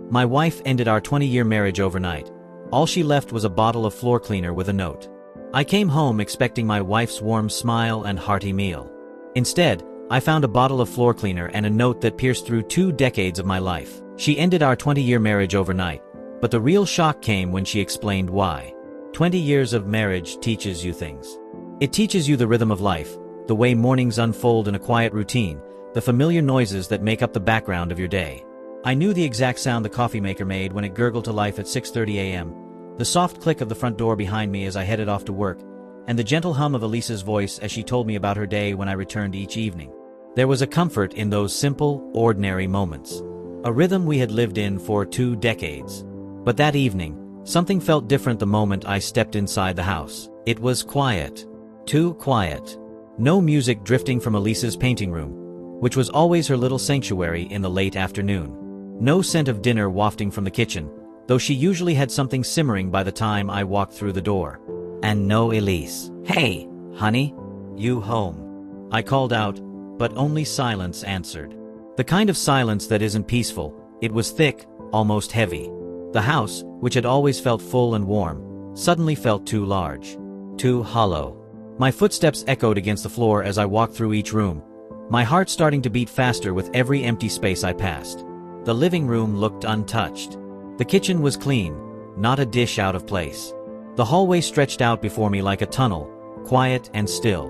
My wife ended our 20-year marriage overnight. All she left was a bottle of floor cleaner with a note. I came home expecting my wife's warm smile and hearty meal. Instead, I found a bottle of floor cleaner and a note that pierced through 2 decades of my life. She ended our 20-year marriage overnight, but the real shock came when she explained why. 20 years of marriage teaches you things. It teaches you the rhythm of life, the way mornings unfold in a quiet routine, the familiar noises that make up the background of your day. I knew the exact sound the coffee maker made when it gurgled to life at 6:30 a.m., the soft click of the front door behind me as I headed off to work, and the gentle hum of Elisa's voice as she told me about her day when I returned each evening. There was a comfort in those simple, ordinary moments. A rhythm we had lived in for 2 decades. But that evening, something felt different the moment I stepped inside the house. It was quiet. Too quiet. No music drifting from Elisa's painting room, which was always her little sanctuary in the late afternoon. No scent of dinner wafting from the kitchen, though she usually had something simmering by the time I walked through the door. And no Elise. "Hey, honey, you home?" I called out, but only silence answered. The kind of silence that isn't peaceful. It was thick, almost heavy. The house, which had always felt full and warm, suddenly felt too large. Too hollow. My footsteps echoed against the floor as I walked through each room, my heart starting to beat faster with every empty space I passed. The living room looked untouched. The kitchen was clean, not a dish out of place. The hallway stretched out before me like a tunnel, quiet and still.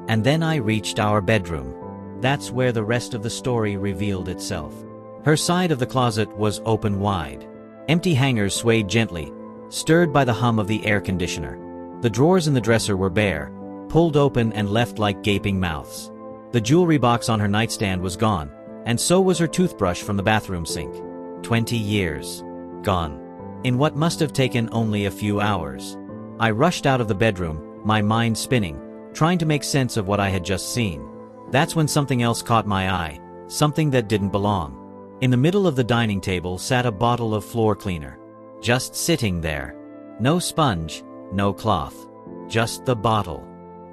And then I reached our bedroom. That's where the rest of the story revealed itself. Her side of the closet was open wide. Empty hangers swayed gently, stirred by the hum of the air conditioner. The drawers in the dresser were bare, pulled open and left like gaping mouths. The jewelry box on her nightstand was gone, and so was her toothbrush from the bathroom sink. 20 years. Gone. In what must have taken only a few hours. I rushed out of the bedroom, my mind spinning, trying to make sense of what I had just seen. That's when something else caught my eye, something that didn't belong. In the middle of the dining table sat a bottle of floor cleaner. Just sitting there. No sponge, no cloth. Just the bottle.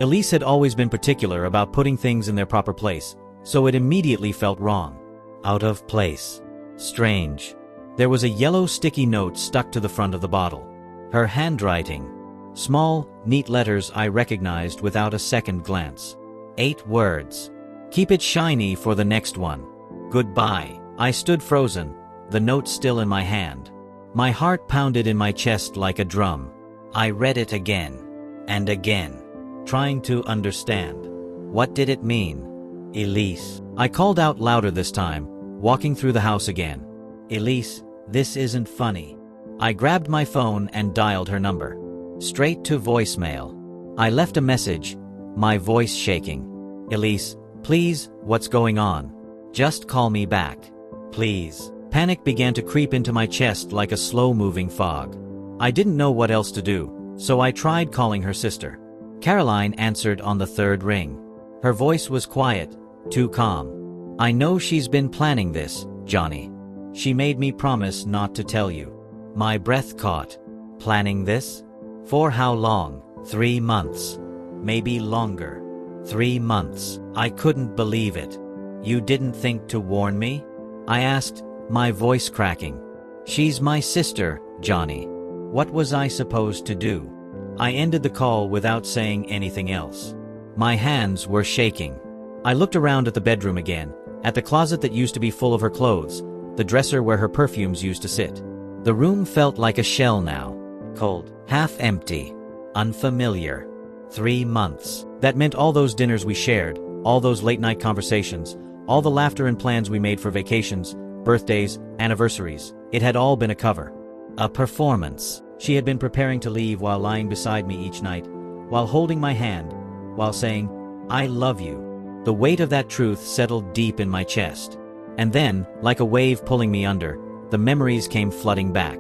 Elise had always been particular about putting things in their proper place, so it immediately felt wrong. Out of place. Strange. There was a yellow sticky note stuck to the front of the bottle. Her handwriting. Small, neat letters I recognized without a second glance. 8 words. Keep it shiny for the next one. Goodbye. I stood frozen, the note still in my hand. My heart pounded in my chest like a drum. I read it again. And again. Trying to understand. What did it mean? Elise. I called out louder this time, walking through the house again. Elise, this isn't funny. I grabbed my phone and dialed her number. Straight to voicemail. I left a message, my voice shaking. Elise, please, what's going on? Just call me back. Please. Panic began to creep into my chest like a slow-moving fog. I didn't know what else to do, so I tried calling her sister. Caroline answered on the 3rd ring. Her voice was quiet, too calm. I know she's been planning this, Johnny. She made me promise not to tell you. My breath caught. Planning this? For how long? 3 months. Maybe longer. 3 months. I couldn't believe it. You didn't think to warn me? I asked, my voice cracking. She's my sister, Johnny. What was I supposed to do? I ended the call without saying anything else. My hands were shaking. I looked around at the bedroom again, at the closet that used to be full of her clothes, the dresser where her perfumes used to sit. The room felt like a shell now. Cold, half empty, unfamiliar. 3 months. That meant all those dinners we shared, all those late-night conversations, all the laughter and plans we made for vacations, birthdays, anniversaries. It had all been a cover. A performance. She had been preparing to leave while lying beside me each night, while holding my hand, while saying, I love you. The weight of that truth settled deep in my chest. And then, like a wave pulling me under, the memories came flooding back.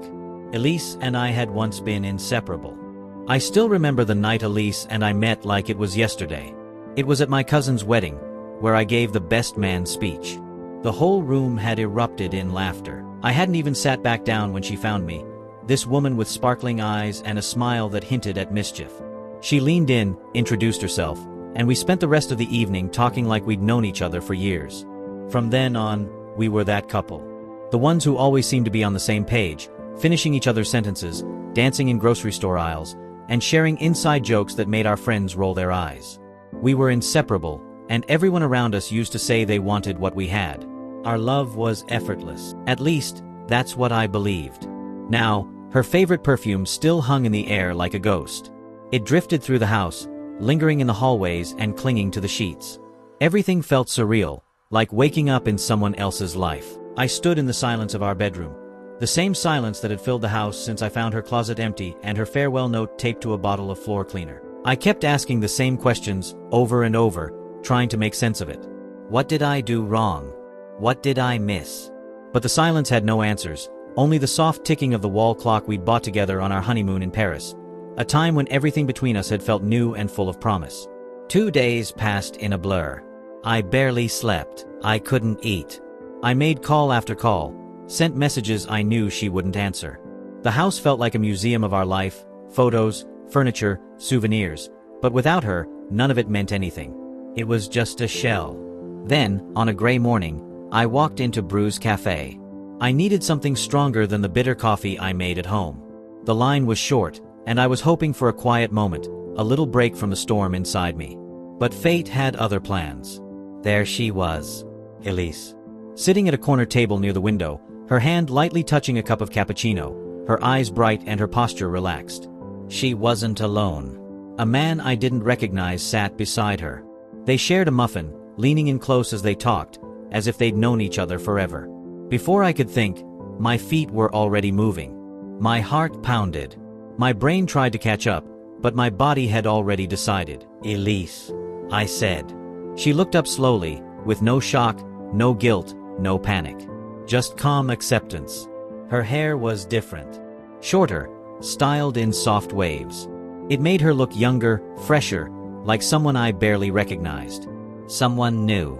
Elise and I had once been inseparable. I still remember the night Elise and I met like it was yesterday. It was at my cousin's wedding, where I gave the best man speech. The whole room had erupted in laughter. I hadn't even sat back down when she found me, this woman with sparkling eyes and a smile that hinted at mischief. She leaned in, introduced herself, and we spent the rest of the evening talking like we'd known each other for years. From then on, we were that couple. The ones who always seemed to be on the same page, finishing each other's sentences, dancing in grocery store aisles, and sharing inside jokes that made our friends roll their eyes. We were inseparable, and everyone around us used to say they wanted what we had. Our love was effortless. At least, that's what I believed. Now, her favorite perfume still hung in the air like a ghost. It drifted through the house, lingering in the hallways and clinging to the sheets. Everything felt surreal, like waking up in someone else's life. I stood in the silence of our bedroom. The same silence that had filled the house since I found her closet empty and her farewell note taped to a bottle of floor cleaner. I kept asking the same questions over and over, trying to make sense of it. What did I do wrong? What did I miss? But the silence had no answers, only the soft ticking of the wall clock we'd bought together on our honeymoon in Paris, a time when everything between us had felt new and full of promise. 2 days passed in a blur. I barely slept. I couldn't eat. I made call after call, sent messages I knew she wouldn't answer. The house felt like a museum of our life, photos, furniture, souvenirs, but without her, none of it meant anything. It was just a shell. Then, on a gray morning, I walked into Brew's Cafe. I needed something stronger than the bitter coffee I made at home. The line was short, and I was hoping for a quiet moment, a little break from the storm inside me. But fate had other plans. There she was, Elise. Sitting at a corner table near the window, her hand lightly touching a cup of cappuccino, her eyes bright and her posture relaxed. She wasn't alone. A man I didn't recognize sat beside her. They shared a muffin, leaning in close as they talked, as if they'd known each other forever. Before I could think, my feet were already moving. My heart pounded. My brain tried to catch up, but my body had already decided. Elise, I said. She looked up slowly, with no shock, no guilt, no panic. Just calm acceptance. Her hair was different. Shorter, styled in soft waves. It made her look younger, fresher, like someone I barely recognized. Someone new.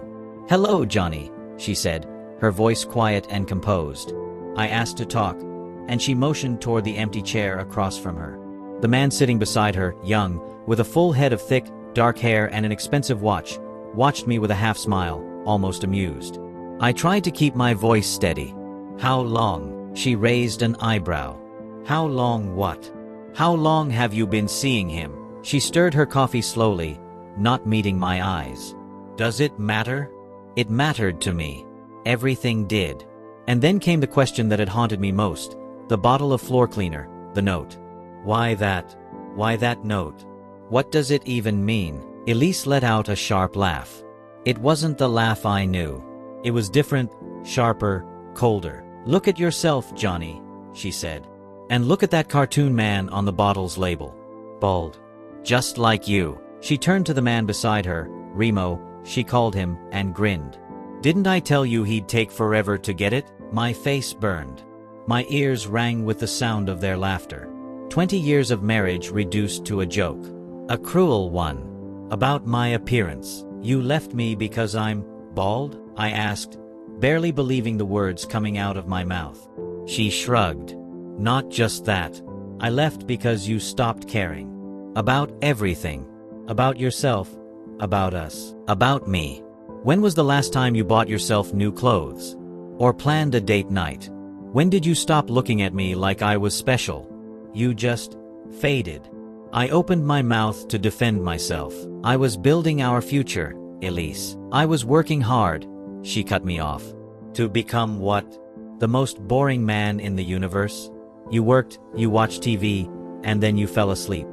Hello, Johnny, she said, her voice quiet and composed. I asked to talk, and she motioned toward the empty chair across from her. The man sitting beside her, young, with a full head of thick, dark hair and an expensive watch, watched me with a half smile, almost amused. I tried to keep my voice steady. How long? She raised an eyebrow. How long what? How long have you been seeing him? She stirred her coffee slowly, not meeting my eyes. Does it matter? It mattered to me. Everything did. And then came the question that had haunted me most, the bottle of floor cleaner, the note. Why that? Why that note? What does it even mean? Elise let out a sharp laugh. It wasn't the laugh I knew. It was different, sharper, colder. Look at yourself, Johnny, she said. And look at that cartoon man on the bottle's label. Bald. Just like you. She turned to the man beside her, Remo, she called him, and grinned. Didn't I tell you he'd take forever to get it? My face burned. My ears rang with the sound of their laughter. 20 years of marriage reduced to a joke. A cruel one. About my appearance. You left me because I'm bald? I asked, barely believing the words coming out of my mouth. She shrugged. Not just that. I left because you stopped caring. About everything. About yourself. About us. About me. When was the last time you bought yourself new clothes? Or planned a date night? When did you stop looking at me like I was special? You just faded. I opened my mouth to defend myself. I was building our future, Elise. I was working hard. She cut me off. To become what? The most boring man in the universe? You worked, you watched TV, and then you fell asleep.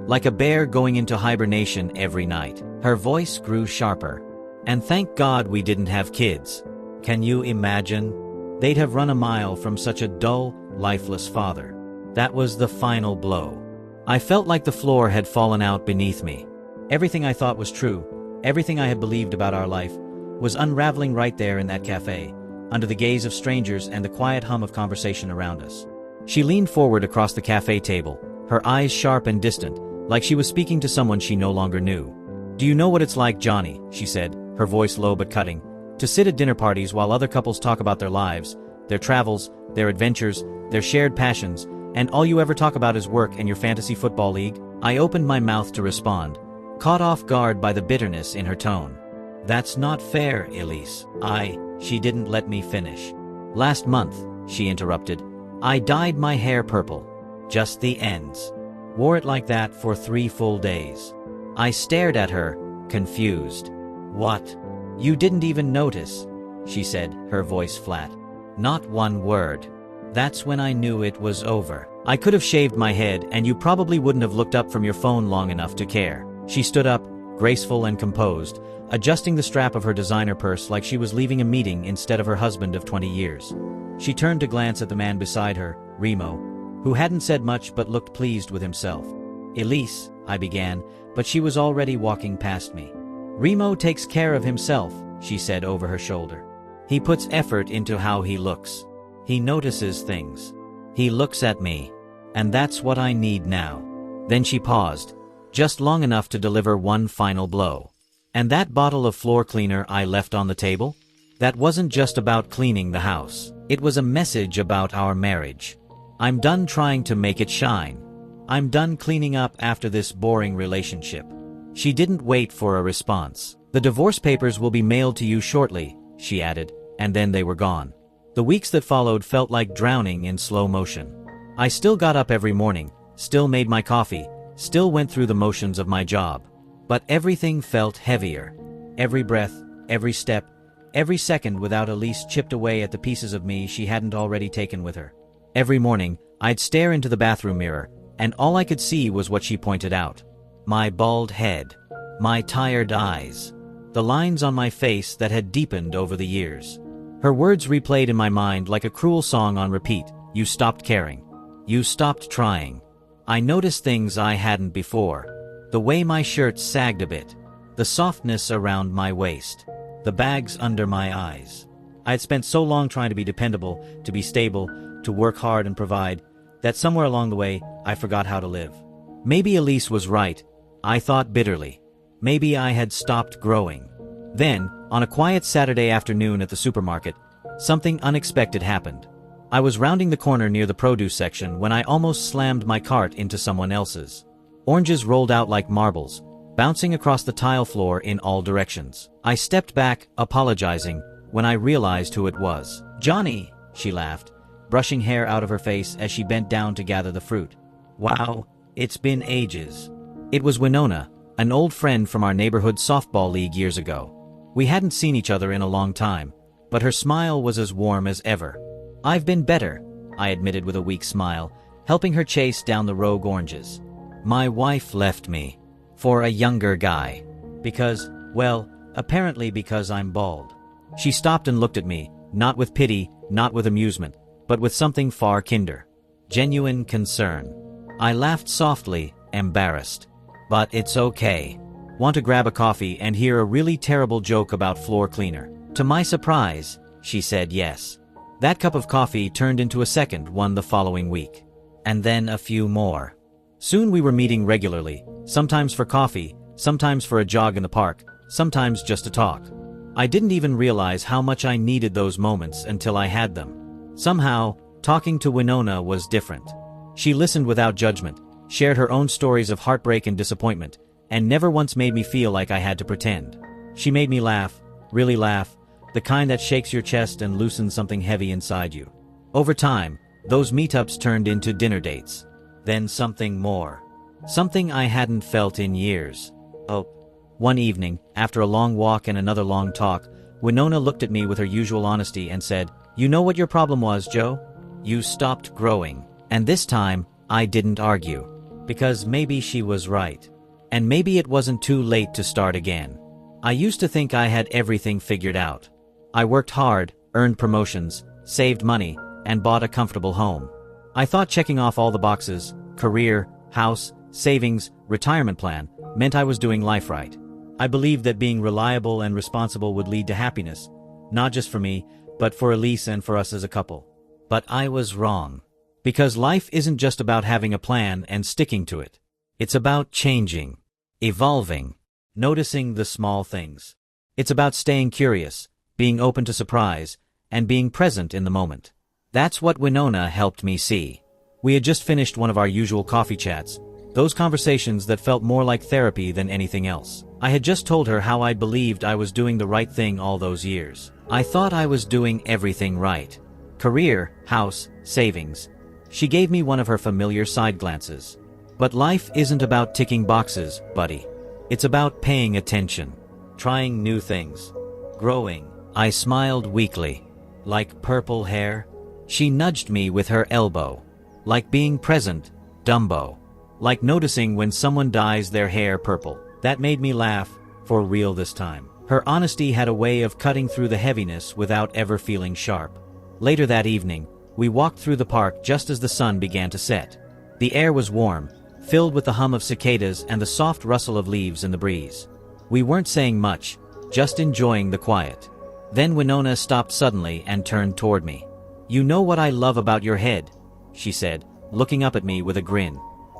Like a bear going into hibernation every night. Her voice grew sharper. And thank God we didn't have kids. Can you imagine? They'd have run a mile from such a dull, lifeless father. That was the final blow. I felt like the floor had fallen out beneath me. Everything I thought was true, everything I had believed about our life, was unraveling right there in that cafe, under the gaze of strangers and the quiet hum of conversation around us. She leaned forward across the cafe table, her eyes sharp and distant, like she was speaking to someone she no longer knew. Do you know what it's like, Johnny, she said, her voice low but cutting, to sit at dinner parties while other couples talk about their lives, their travels, their adventures, their shared passions, and all you ever talk about is work and your fantasy football league? I opened my mouth to respond, caught off guard by the bitterness in her tone. That's not fair, Elise. She didn't let me finish. Last month, she interrupted, I dyed my hair purple. Just the ends. Wore it like that for 3 full days. I stared at her, confused. What? You didn't even notice, she said, her voice flat. Not one word. That's when I knew it was over. I could have shaved my head and you probably wouldn't have looked up from your phone long enough to care. She stood up, graceful and composed, adjusting the strap of her designer purse like she was leaving a meeting instead of her husband of 20 years. She turned to glance at the man beside her, Remo, who hadn't said much but looked pleased with himself. Elise, I began, but she was already walking past me. Remo takes care of himself, she said over her shoulder. He puts effort into how he looks. He notices things. He looks at me. And that's what I need now. Then she paused, just long enough to deliver one final blow. And that bottle of floor cleaner I left on the table? That wasn't just about cleaning the house. It was a message about our marriage. I'm done trying to make it shine. I'm done cleaning up after this boring relationship. She didn't wait for a response. The divorce papers will be mailed to you shortly, she added, and then they were gone. The weeks that followed felt like drowning in slow motion. I still got up every morning, still made my coffee, still went through the motions of my job. But everything felt heavier. Every breath, every step, every second without Elise chipped away at the pieces of me she hadn't already taken with her. Every morning, I'd stare into the bathroom mirror, and all I could see was what she pointed out. My bald head. My tired eyes. The lines on my face that had deepened over the years. Her words replayed in my mind like a cruel song on repeat. You stopped caring. You stopped trying. I noticed things I hadn't before. The way my shirt sagged a bit. The softness around my waist. The bags under my eyes. I had spent so long trying to be dependable, to be stable, to work hard and provide, that somewhere along the way, I forgot how to live. Maybe Elise was right, I thought bitterly. Maybe I had stopped growing. Then, on a quiet Saturday afternoon at the supermarket, something unexpected happened. I was rounding the corner near the produce section when I almost slammed my cart into someone else's. Oranges rolled out like marbles, bouncing across the tile floor in all directions. I stepped back, apologizing, when I realized who it was. Johnny, she laughed, brushing hair out of her face as she bent down to gather the fruit. Wow, it's been ages. It was Winona, an old friend from our neighborhood softball league years ago. We hadn't seen each other in a long time, but her smile was as warm as ever. I've been better, I admitted with a weak smile, helping her chase down the rogue oranges. My wife left me. For a younger guy. Because, well, apparently because I'm bald. She stopped and looked at me, not with pity, not with amusement, but with something far kinder. Genuine concern. I laughed softly, embarrassed. But it's okay. Want to grab a coffee and hear a really terrible joke about floor cleaner? To my surprise, she said yes. That cup of coffee turned into a second one the following week. And then a few more. Soon we were meeting regularly, sometimes for coffee, sometimes for a jog in the park, sometimes just to talk. I didn't even realize how much I needed those moments until I had them. Somehow, talking to Winona was different. She listened without judgment, shared her own stories of heartbreak and disappointment, and never once made me feel like I had to pretend. She made me laugh, really laugh, the kind that shakes your chest and loosens something heavy inside you. Over time, those meetups turned into dinner dates. Then something more. Something I hadn't felt in years. Oh. One evening, after a long walk and another long talk, Winona looked at me with her usual honesty and said, "You know what your problem was, Joe? You stopped growing." And this time, I didn't argue. Because maybe she was right. And maybe it wasn't too late to start again. I used to think I had everything figured out. I worked hard, earned promotions, saved money, and bought a comfortable home. I thought checking off all the boxes, career, house, savings, retirement plan, meant I was doing life right. I believed that being reliable and responsible would lead to happiness, not just for me, but for Elise and for us as a couple. But I was wrong. Because life isn't just about having a plan and sticking to it. It's about changing, evolving, noticing the small things. It's about staying curious, being open to surprise, and being present in the moment. That's what Winona helped me see. We had just finished one of our usual coffee chats, those conversations that felt more like therapy than anything else. I had just told her how I believed I was doing the right thing all those years. I thought I was doing everything right. Career, house, savings. She gave me one of her familiar side glances. But life isn't about ticking boxes, buddy. It's about paying attention, trying new things, growing. I smiled weakly. Like purple hair? She nudged me with her elbow. Like being present, Dumbo. Like noticing when someone dyes their hair purple. That made me laugh, for real this time. Her honesty had a way of cutting through the heaviness without ever feeling sharp. Later that evening, we walked through the park just as the sun began to set. The air was warm, filled with the hum of cicadas and the soft rustle of leaves in the breeze. We weren't saying much, just enjoying the quiet. Then Winona stopped suddenly and turned toward me. "You know what I love about your head," she said, looking up at me with a grin.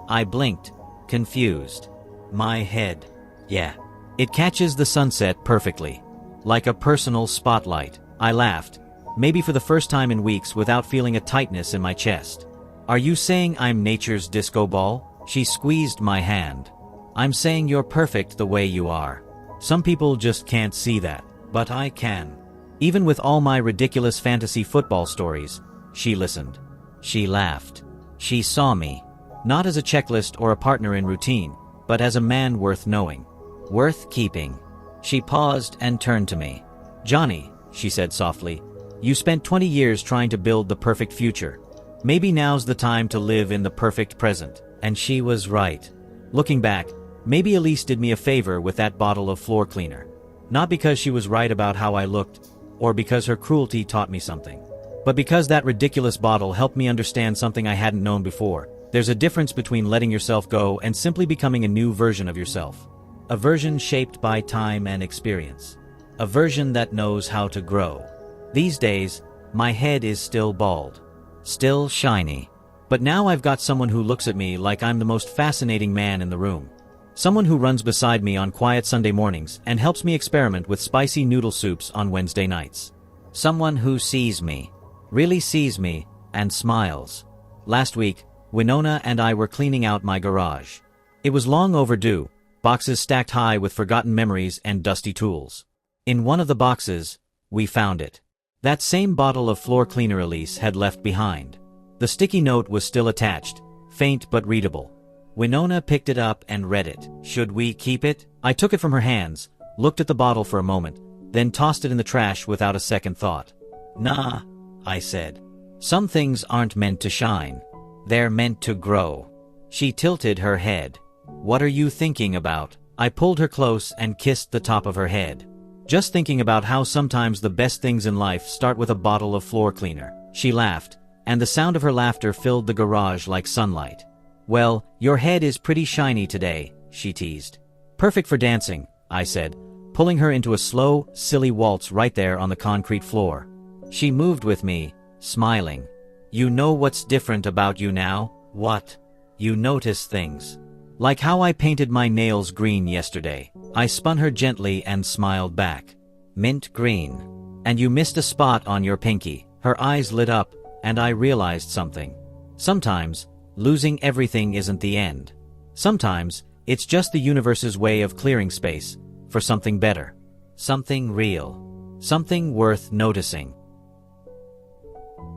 I blinked, confused. My head. Yeah. It catches the sunset perfectly. Like a personal spotlight. I laughed, maybe for the first time in weeks without feeling a tightness in my chest. "Are you saying I'm nature's disco ball?" She squeezed my hand. "I'm saying you're perfect the way you are. Some people just can't see that, but I can. Even with all my ridiculous fantasy football stories." She listened. She laughed. She saw me, not as a checklist or a partner in routine, but as a man worth knowing, worth keeping. She paused and turned to me. "Johnny," she said softly, "you spent 20 years trying to build the perfect future. Maybe now's the time to live in the perfect present." And she was right. Looking back, maybe Elise did me a favor with that bottle of floor cleaner. Not because she was right about how I looked, or because her cruelty taught me something, but because that ridiculous bottle helped me understand something I hadn't known before. There's a difference between letting yourself go and simply becoming a new version of yourself. A version shaped by time and experience. A version that knows how to grow. These days, my head is still bald. Still shiny. But now I've got someone who looks at me like I'm the most fascinating man in the room. Someone who runs beside me on quiet Sunday mornings and helps me experiment with spicy noodle soups on Wednesday nights. Someone who sees me, really sees me, and smiles. Last week, Winona and I were cleaning out my garage. It was long overdue, boxes stacked high with forgotten memories and dusty tools. In one of the boxes, we found it. That same bottle of floor cleaner Elise had left behind. The sticky note was still attached, faint but readable. Winona picked it up and read it. "Should we keep it?" I took it from her hands, looked at the bottle for a moment, then tossed it in the trash without a second thought. "Nah," I said. "Some things aren't meant to shine. They're meant to grow." She tilted her head. "What are you thinking about?" I pulled her close and kissed the top of her head. "Just thinking about how sometimes the best things in life start with a bottle of floor cleaner." She laughed, and the sound of her laughter filled the garage like sunlight. "Well, your head is pretty shiny today," she teased. "Perfect for dancing," I said, pulling her into a slow, silly waltz right there on the concrete floor. She moved with me, smiling. "You know what's different about you now?" "What?" "You notice things. Like how I painted my nails green yesterday." I spun her gently and smiled back. "Mint green. And you missed a spot on your pinky." Her eyes lit up, and I realized something. Sometimes, losing everything isn't the end. Sometimes, it's just the universe's way of clearing space for something better. Something real. Something worth noticing.